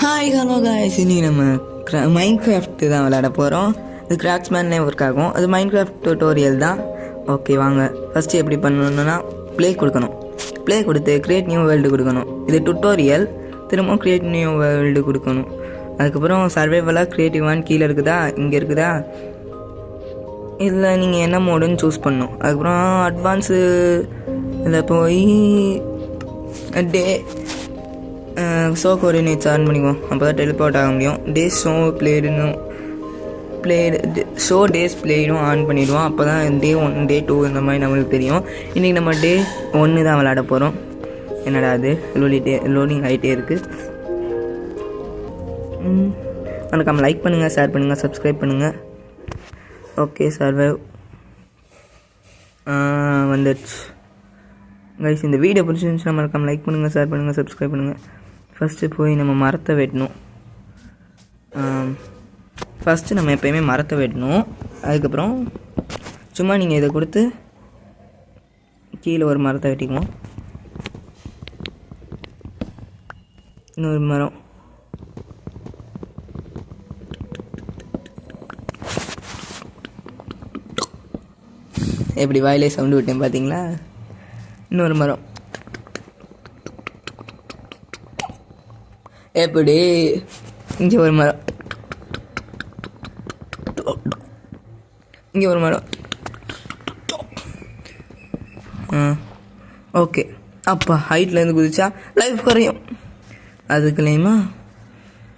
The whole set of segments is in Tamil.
ஹாய் ஹலோ காய்ஸ், இன்றைக்கி நம்ம மைண்ட் கிராஃப்ட்டு தான் விளையாட போகிறோம். இது கிராஃப்ட்ஸ்மேன்லேயே ஒர்க் ஆகும். அது மைண்ட் கிராஃப்ட் டியூட்டோரியல் தான். ஓகே வாங்க. ஃபஸ்ட்டு எப்படி பண்ணணுன்னா ப்ளே கொடுக்கணும். ப்ளே கொடுத்து க்ரியேட் நியூ வேர்ல்டு கொடுக்கணும். இது டியூட்டோரியல். திரும்ப க்ரியேட் நியூ வேர்ல்டு கொடுக்கணும். அதுக்கப்புறம் சர்வைவலாக க்ரியேட்டிவான்னு கீழே இருக்குதா, இங்கே இருக்குதா, இதில் நீங்கள் என்ன மோடுன்னு சூஸ் பண்ணணும். அதுக்கப்புறம் அட்வான்ஸு இதில் போய் டே ஷோ கோஆர்டினேட்ஸ் ஆன் பண்ணிக்குவோம். அப்போ தான் டெலிபோர்ட் ஆக முடியும். டேஸ் ஷோ ஷோ டேஸ் பிளேடும் ஆன் பண்ணிவிடுவோம். அப்போ தான் டே 1 டே 2 இந்த மாதிரி நம்மளுக்கு தெரியும். இன்றைக்கி நம்ம டே 1 தான் விளையாட போகிறோம். என்னடா அது லோடிங் ஆகிட்டே இருக்குது. நம்ம லைக் பண்ணுங்கள், ஷேர் பண்ணுங்கள், சப்ஸ்கிரைப் பண்ணுங்கள். ஓகே சர்வைவ் வந்துடுச்சு கைஸ். இந்த வீடியோ பிடிச்சிருந்துச்சுன்னா மறக்காம லைக் பண்ணுங்கள், ஷேர் பண்ணுங்கள், சப்ஸ்கிரைப் பண்ணுங்கள். ஃபஸ்ட்டு போய் நம்ம மரத்தை வெட்டணும். ஃபஸ்ட்டு நம்ம எப்போயுமே மரத்தை வெட்டணும். அதுக்கப்புறம் சும்மா நீங்கள் இதை கொடுத்து கீழே ஒரு மரத்தை வெட்டிக்குவோம். இன்னொரு மரம், எப்படி வாயிலே சவுண்டு விட்டேன் பார்த்தீங்களா? இன்னொரு மரம், எப்படி இங்கே ஒரு மரம், இங்கே ஒரு மரம். ஓகே. அப்போ ஹைட்லேருந்து குதிச்சா லைஃப் குறையும். அதுக்குள்ளேயுமா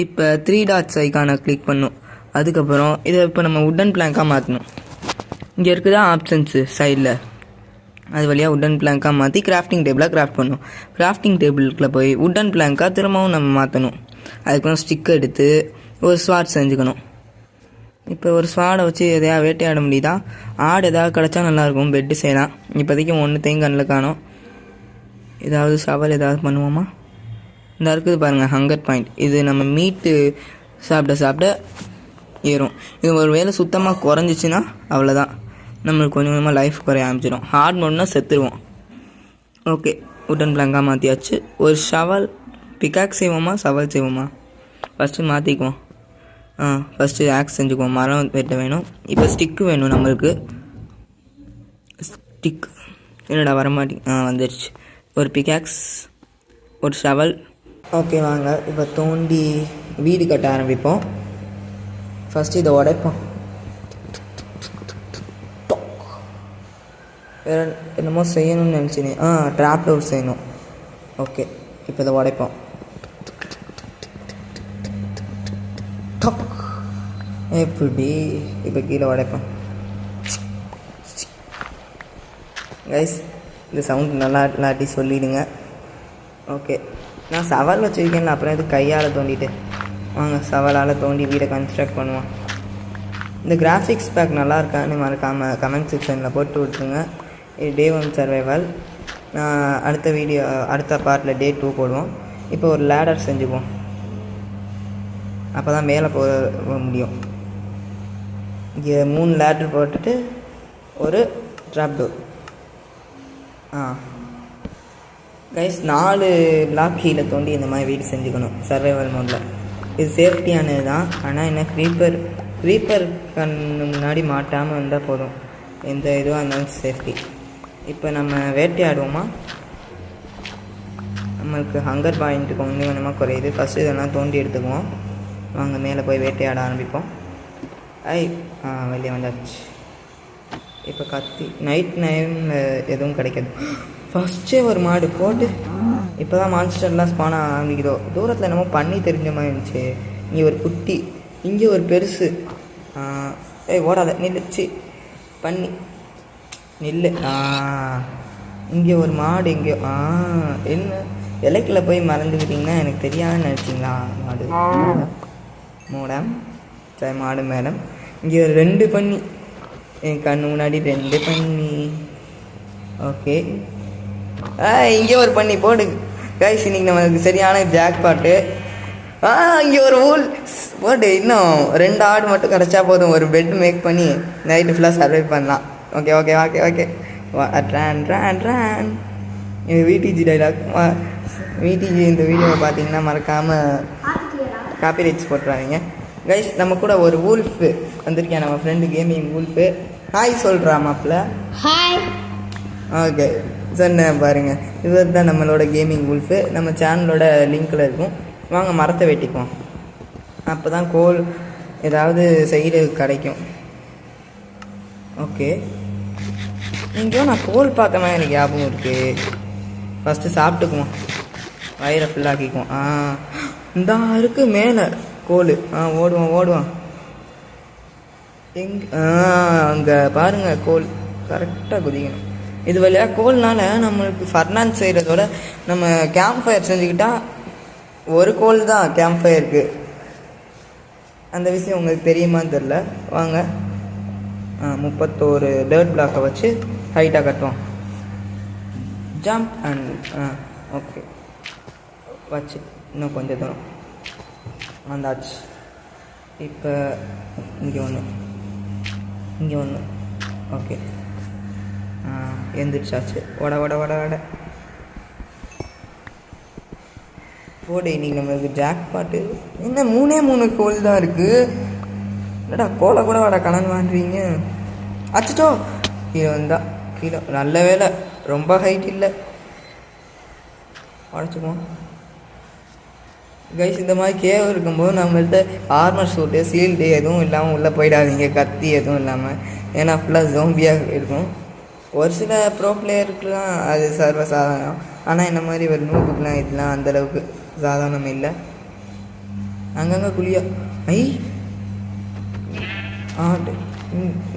இப்போ 3 டாட்ஸ் ஐக்கானை கிளிக் பண்ணும். அதுக்கப்புறம் இதை இப்போ நம்ம உட்டன் பிளாங்காக மாற்றணும். இங்கே இருக்குதா ஆப்ஷன்ஸு சைடில், அது வழியாக உட்டன் பிளாங்காக மாற்றி கிராஃப்டிங் டேபிளாக கிராஃப்ட் பண்ணணும். கிராஃப்டிங் டேபிளுக்குள்ளே போய் உட்டன் பிளாங்காக திரும்பவும் நம்ம மாற்றணும். அதுக்கப்புறம் ஸ்டிக் எடுத்து ஒரு ஸ்வாட் செஞ்சுக்கணும். இப்போ ஒரு ஸ்வாடை வச்சு எதையா வேட்டையாட முடியுதா? ஆடு எதாவது கிடச்சா நல்லாயிருக்கும். பெட்டு செய்யலாம். இப்போதைக்கு ஒன்றுத்தையும் கண்ணில் காணும். ஏதாவது சவால் ஏதாவது பண்ணுவோமா? இந்த இருக்குது பாருங்கள், ஹங்கர் பாயிண்ட். இது நம்ம மீட்டு சாப்பிட ஏறும். இது ஒரு வேளை சுத்தமாக குறைஞ்சிச்சின்னா அவ்வளோதான், நம்மளுக்கு கொஞ்சம் கொஞ்சமாக லைஃப் குறைய ஆரம்பிச்சிடும். ஹார்ட் மோட்னா செத்துருவோம். ஓகே, உட்டன் பிளாங்காக மாற்றியாச்சு. ஒரு ஷவல் பிக்காக்ஸ் செய்வோமா, சவல் செய்வோமா? ஃபஸ்ட்டு மாற்றிக்குவோம். ஃபஸ்ட்டு ஆக்ஸ் செஞ்சுக்குவோம். மரம் வெட்ட வேணும். இப்போ ஸ்டிக்கு வேணும் நம்மளுக்கு. ஸ்டிக் என்னடா வரமாட்டேங்க. வந்துடுச்சு. ஒரு பிக்காக்ஸ், ஒரு ஷவல். ஓகே வாங்க இப்போ தோண்டி வீடு கட்ட ஆரம்பிப்போம். ஃபஸ்ட்டு இதை உடைப்போம். வேறு என்னமோ செய்யணும்னு நினச்சினேன். ட்ராப் டோர் செய்யணும். ஓகே, இப்போ இதை உடைப்போம். எப்படி இப்போ கீழே உடைப்போம். கைஸ், இந்த சவுண்ட் நல்லா இல்லாட்டி சொல்லிவிடுங்க. ஓகே, நான் சவால் வச்சுருக்கேன். அப்புறம் இது கையால் தோண்டிட்டு வாங்க சவாலால் தோண்டி வீடை கன்ஸ்ட்ரக்ட் பண்ணுவோம். இந்த கிராஃபிக்ஸ் பேக் நல்லா இருக்கான்னு மறக்காமல் கமெண்ட் செக்ஷனில் போட்டு விட்டுருங்க. இது டே 1 சர்வைவல். அடுத்த பார்ட்டில் டே 2 போடுவோம். இப்போ ஒரு லேடர் செஞ்சுக்குவோம். அப்போ தான் மேலே போக முடியும். இங்கே 3 லேடர் போட்டுட்டு ஒரு ட்ராப் டோர். கைஸ், 4 பிளாக் கீழே தோண்டி இந்த மாதிரி வீடு செஞ்சுக்கணும் சர்வைவல் மோடில். இது சேஃப்டியானது தான். ஆனால் என்ன க்ரீப்பர் கண்ணு முன்னாடி மாட்டாமல் இருந்தால் போதும். எந்த இதுவாக இருந்தாலும் சேஃப்டி. இப்போ நம்ம வேட்டையாடுவோமா? நம்மளுக்கு ஹங்கர் பாயிண்ட்டு கொஞ்சம் கொஞ்சமாக குறையுது. ஃபஸ்ட்டு இதெல்லாம் தோண்டி எடுத்துக்குவோம். வாங்க மேலே போய் வேட்டையாட ஆரம்பிப்போம். வெளியே வந்தாச்சு. இப்போ கத்தி நைட் டைமில் எதுவும் கிடைக்காது. ஃபஸ்ட்டே ஒரு மாடு போட்டு இப்போ தான் மான்ஸ்டர்லாம் ஸ்பான ஆரம்பிக்குதோ. தூரத்தில் என்னமோ பண்ணி தெரிஞ்ச மாதிரி இருந்துச்சு. இங்கே ஒரு குட்டி, இங்கே ஒரு பெருசு. ஓடாத, நில்லுச்சு பண்ணி நில்லு. இங்கே ஒரு மாடு, எங்கேயோ என்ன இலைக்குள்ள போய் மறந்துக்கிட்டிங்கன்னா எனக்கு தெரியாதுன்னு நினச்சிங்களா? மாடு மேடம், சரி மாடு மேடம். இங்கே ஒரு 2 பண்ணி, என் கண்ணு முன்னாடி 2 பண்ணி. ஓகே, இங்கே ஒரு பண்ணி போடு. கைஸ், இன்னைக்கு நம்மளுக்கு சரியான ஜாக் பாட்டு. இங்கே ஒரு ஊல் போட்டு இன்னும் 2 ஆடு மட்டும் கிடச்சா போதும். ஒரு பெட் மேக் பண்ணி நைட்டு ஃபுல்லாக சர்வை பண்ணலாம். ஓகே ஓகே ஓகே ஓகே ட்ரான் இது விடிஜி டைலாக். விடிஜி இந்த வீடியோவை பார்த்தீங்கன்னா மறக்காமல் காப்பிரைட்ஸ் போட்டுறாதீங்க கைஸ். நம்ம கூட ஒரு வூல்ஃபு வந்திருக்கேன், நம்ம ஃப்ரெண்டு கேமிங் வூல்ஃபு. ஹாய் சொல்கிறா மாப்பிள்ள. ஹாய். ஓகே சொன்னேன் பாருங்கள், இவர் தான் நம்மளோட கேமிங் வூல்ஃபு. நம்ம சேனலோட லிங்க்கில் இருக்கும். வாங்க மரத்தை வெட்டிக்குவோம், அப்போ தான் கோல் ஏதாவது சைடு கிடைக்கும். ஓகே எங்கேயோ நான் கோல் பார்த்த மாதிரி எனக்கு ஞாபகம் இருக்குது. ஃபஸ்ட்டு சாப்பிட்டுக்குவோம், வயிறை ஃபுல்லாக்கிக்குவோம். இந்த இருக்குது மேலே கோல். ஓடுவான் அங்கே பாருங்கள் கோல் கரெக்டாக குதிக்கணும். இது வழியாக கோல்னால நம்மளுக்கு ஃபர்னான்ஸ் செய்கிறதோட நம்ம கேம்ப் ஃபயர் செஞ்சுக்கிட்டால் ஒரு கோல் தான் கேம்ப் ஃபயருக்கு. அந்த விஷயம் உங்களுக்கு தெரியுமான்னு தெரில. வாங்க 31 டர்ட் பிளாக்கை வச்சு ஹைட்டாக கட்டுவோம். ஜம்ப் அண்ட் ஓகே வச்சு இன்னும் கொஞ்சம் தூரம் வந்தாச்சு. இப்போ இங்கே ஒன்று ஓகே எந்திரிச்சாச்சு. வட போடு. இன்றைக்கி நம்மளுக்கு ஜாக் பாட்டு என்ன 3 கோல் தான் இருக்குது. இல்லைடா கோலை கூட வட கணன் வாங்குறீங்க. அச்சோ கீழே வந்தால் கீழே. நல்ல வேலை ரொம்ப ஹைட் இல்லை, உடச்சிக்குவோம் கைஸ். இந்த மாதிரி கேவ் இருக்கும்போது நம்மள்ட்ட ஆர்மர் சூட்டு சீல்டு எதுவும் இல்லாமல் உள்ளே போயிடாதீங்க, கத்தி எதுவும் இல்லாமல். ஏன்னா ஃபுல்லாக ஜோம்பியாக இருக்கும். ஒரு சில ப்ரோ பிளேயருக்குலாம் அது சர்வசாதாரணம். ஆனால் இந்த மாதிரி ஒரு நூபுக்கெலாம் இதெல்லாம் அந்தளவுக்கு சாதாரணம் இல்லை. அங்கங்கே குழியா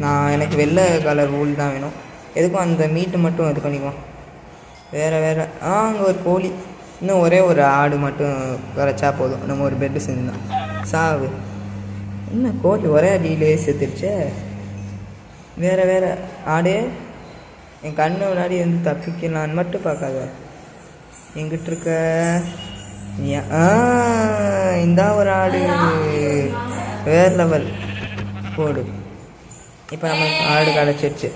நான் எனக்கு வெள்ளை கலர் வூல் தான் வேணும். எதுக்கும் அந்த மீட்டு மட்டும் இது பண்ணிக்குவோம். வேறு அங்கே ஒரு கோழி, இன்னும் ஒரே ஒரு ஆடு மட்டும் வரைச்சா போதும். நம்ம ஒரு பெட்டு செஞ்சுதான் சாவு. இன்னும் கோழி ஒரே அடியிலே செத்துடுச்சே. வேறு ஆடு என் கண்ணு முன்னாடி வந்து தப்பிக்கலான்னு மட்டும் பார்க்காத. எங்கிட்ட இருக்க இந்த ஒரு ஆடு வேறு லெவல் போடு. இப்போ நம்மளுக்கு ஆடு கிடச்சிருச்சு.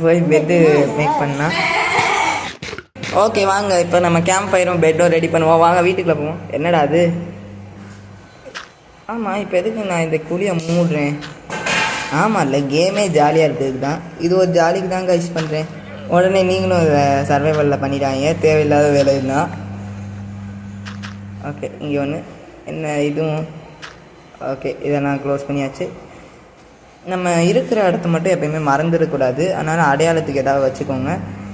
போய் பெட்டு மேக் பண்ணால் ஓகே. வாங்க இப்போ நம்ம கேம்ப் ஃபயரும் பெட்டும் ரெடி பண்ணுவோம். வாங்க வீட்டுக்குள்ளே போவோம். என்னடா அது? ஆமாம் இப்போ எதுக்கு நான் இந்த குழியை மூடுறேன்? ஆமாம் இல்லை, கேமே ஜாலியாக இருக்கிறதுக்கு தான். இது ஒரு ஜாலிக்கு தாங்க யூஸ் பண்ணுறேன். உடனே நீங்களும் இதை சர்வைவலில் பண்ணிட்டாங்க, தேவையில்லாத வேலை இருந்தால். ஓகே இங்கே ஒன்று என்ன இதுவும் ஓகே. இதை நான் க்ளோஸ் பண்ணியாச்சு. நம்ம இருக்கிற இடத்த மட்டும் எப்போயுமே மறந்துடக்கூடாது. அதனால் அடையாளத்துக்கு ஏதாவது வச்சுக்கோங்க.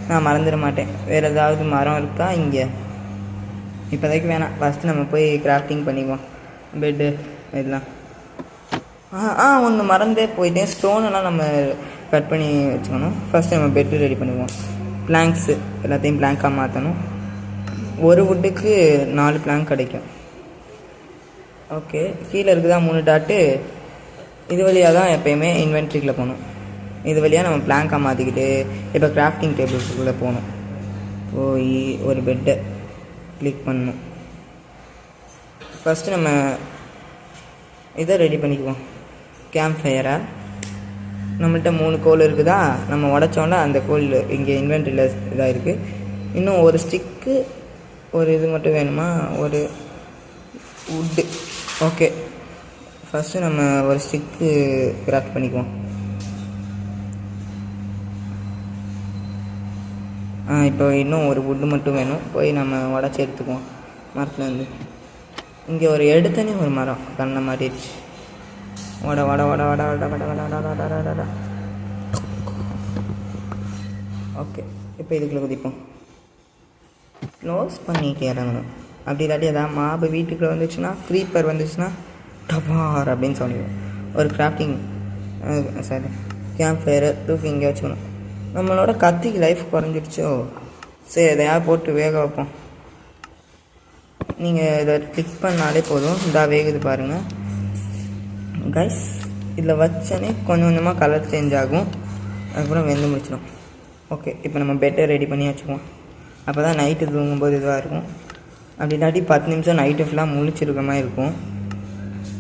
நான் மறந்துட மாட்டேன். வேறு ஏதாவது மரம் இருக்கா இங்கே? இப்போதைக்கு வேணாம். ஃபஸ்ட்டு நம்ம போய் கிராஃப்டிங் பண்ணிக்குவோம். பெட்டு இதெல்லாம் ஒன்று மறந்தே போயிட்டேன். ஸ்டோனெல்லாம் நம்ம கட் பண்ணி வச்சுக்கணும். ஃபஸ்ட்டு நம்ம பெட்டு ரெடி பண்ணுவோம். பிளாங்க்ஸு எல்லாத்தையும் பிளாங்காக மாற்றணும். ஒரு வுட்டுக்கு 4 பிளாங்க் கிடைக்கும். ஓகே கீழே இருக்குதா 3 டாட்டு. இது வழியாக தான் எப்போயுமே இன்வென்ட்ரிக்குள்ளே போகணும். இது வழியாக நம்ம பிளாங்காக மாற்றிக்கிட்டு இப்போ கிராஃப்டிங் டேபிள்ஸுக்குள்ளே போகணும். போய் ஒரு பெட்டை கிளிக் பண்ணணும். ஃபஸ்ட்டு நம்ம இதை ரெடி பண்ணிக்குவோம். கேம்ப் ஃபயரை நம்மள்கிட்ட 3 கோல் இருக்குதா, நம்ம உடச்சோன்னா அந்த கோல் இங்கே இன்வென்ட்ரியில் இதாக இருக்குது. இன்னும் ஒரு ஸ்டிக்கு ஒரு இது மட்டும் வேணுமா, ஒரு வுட்டு. ஓகே ஃபஸ்ட்டு நம்ம ஒரு ஸ்டிக்கு கிராஃப்ட் பண்ணிக்குவோம். இப்போ இன்னும் ஒரு வுட்டு மட்டும் வேணும். போய் நம்ம உடச்சி எடுத்துக்குவோம் மரத்துலேருந்து. இங்கே ஒரு எடுத்தனே ஒரு மரம் கண்ணை மாட்டிடுச்சு. வட வட வட வட வட வட வட வட வட வட வட. ஓகே இப்போ இதுக்குள்ளே குதிப்போம். க்ளோஸ் பண்ணிட்டு இறங்கணும். அப்படி இல்லாட்டி எதாவது மாபு வீட்டுக்குள்ளே வந்துச்சுன்னா, க்ரீப்பர் வந்துச்சுன்னா டபார் அப்படின்னு சொல்லிடுவோம். ஒரு கிராஃப்டிங் சரி கேம்ப் ஃபயரை தூக்கி இங்கே வச்சுக்கணும். நம்மளோட கத்திக்கு லைஃப் குறைஞ்சிடுச்சோ, சரி எதையாவது போட்டு வேக வைப்போம். நீங்கள் இதை கிளிக் பண்ணாலே போதும். இதாக வேகுது பாருங்கள் கைஸ். இதில் வச்சோன்னே கொஞ்சம் கொஞ்சமாக கலர் சேஞ்ச் ஆகும். அதுக்கப்புறம் வெந்து முடிச்சிடும். ஓகே இப்போ நம்ம பெட்டை ரெடி பண்ணி வச்சுக்குவோம். அப்போ தான் நைட்டு தூங்கும்போது இதுவாக இருக்கும். அப்படி இல்லாட்டி 10 நிமிஷம் நைட்டு ஃபுல்லாக முழிச்சிருக்க மாதிரி இருக்கும்.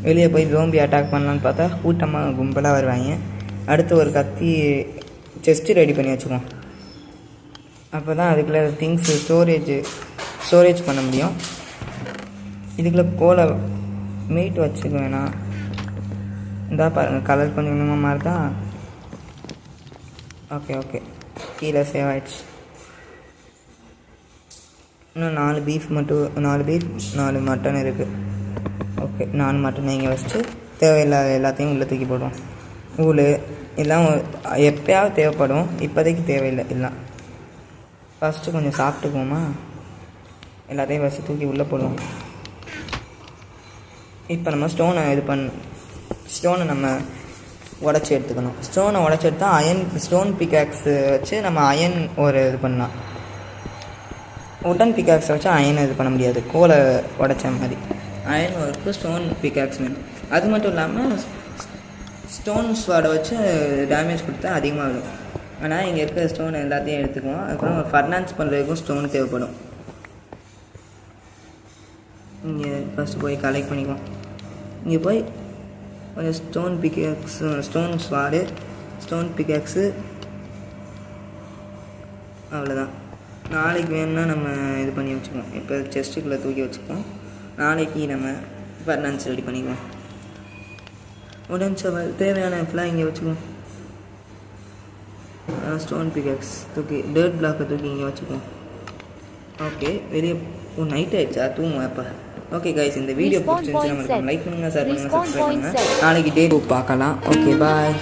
வெளியே போய் ஜோம்பி அட்டாக் பண்ணலான்னு பார்த்தா கூட்டமாக கும்பலாக வருவாங்க. அடுத்து ஒரு கத்தி செஸ்ட்டு ரெடி பண்ணி வச்சுக்குவோம். அப்போ தான் அதுக்குள்ளே திங்ஸு ஸ்டோரேஜ் பண்ண முடியும். இதுக்குள்ளே கோலை மீட் வச்சுக்க வேணாம். இந்தா பாருங்கள், கலர் கொஞ்சம் கொஞ்சமாக மாறுதா. ஓகே கீழே சேவ் ஆகிடுச்சு. இன்னும் 4 பீஃப் மட்டும், 4 பீஃப் 4 மட்டன் இருக்குது. ஓகே, 4 மட்டன் இங்கே வச்சுட்டு தேவையில்லாத எல்லாத்தையும் உள்ளே தூக்கி போடுவோம். ஊழ் எல்லாம் எப்போயாவது தேவைப்படும், இப்போதைக்கு தேவையில்லை. எல்லாம் ஃபஸ்ட்டு கொஞ்சம் சாப்பிட்டுக்குவோமா, எல்லாத்தையும் ஃபஸ்ட்டு தூக்கி உள்ளே போடுவோம். இப்போ நம்ம ஸ்டோனை நம்ம உடச்சி எடுத்துக்கணும். ஸ்டோனை உடச்சி எடுத்தால் ஸ்டோன் பிக்காக்ஸு வச்சு நம்ம அயன் ஒரு இது பண்ணலாம். உடன் பிக்காக்ஸை வச்சு அயனை இது பண்ண முடியாது, கோலை உடச்ச மாதிரி. அயன் ஒர்க்கு ஸ்டோன் பிக்காக்ஸ் வேணும். அது மட்டும் இல்லாமல் ஸ்டோன் ஸ்வாடை வச்சு டேமேஜ் கொடுத்தா அதிகமாக வரும். ஆனால் இங்கே இருக்கிற ஸ்டோன் எல்லாத்தையும் எடுத்துக்குவோம். அதுக்கப்புறம் ஃபர்னான்ஸ் பண்ணுறதுக்கும் ஸ்டோன் தேவைப்படும். இங்கே ஃபஸ்ட்டு போய் கலெக்ட் பண்ணிக்குவோம். இங்கே போய் கொஞ்சம் stone pickaxe, stone sword, stone pickaxe, அவ்வளோதான். நாளைக்கு வேணும்னா நம்ம இது பண்ணி வச்சுக்குவோம். இப்போ செஸ்ட்டுக்குள்ளே தூக்கி வச்சுக்குவோம். நாளைக்கு நம்ம ஃபர்னான்ஸ் ரெடி பண்ணிக்குவோம். உடன் சவால் தேவையான ஃபுல்லாக இங்கே வச்சுக்குவோம். ஸ்டோன் பிக்காக்ஸ் தூக்கி, டர்ட் பிளாக்கை தூக்கி இங்கே வச்சுக்குவோம். ஓகே, வெளியே நைட் ஆகிடுச்சா, தூங்குவோம். அப்போ ஓகே கைஸ், இந்த வீடியோ பிடிச்சிருந்துச்சு நம்ம லைக் பண்ணுங்கள், ஷேர் பண்ணுங்கள், சப்ஸ்கிரைப் பண்ணுங்கள். நாளைக்கு டே பார்க்கலாம். Okay bye.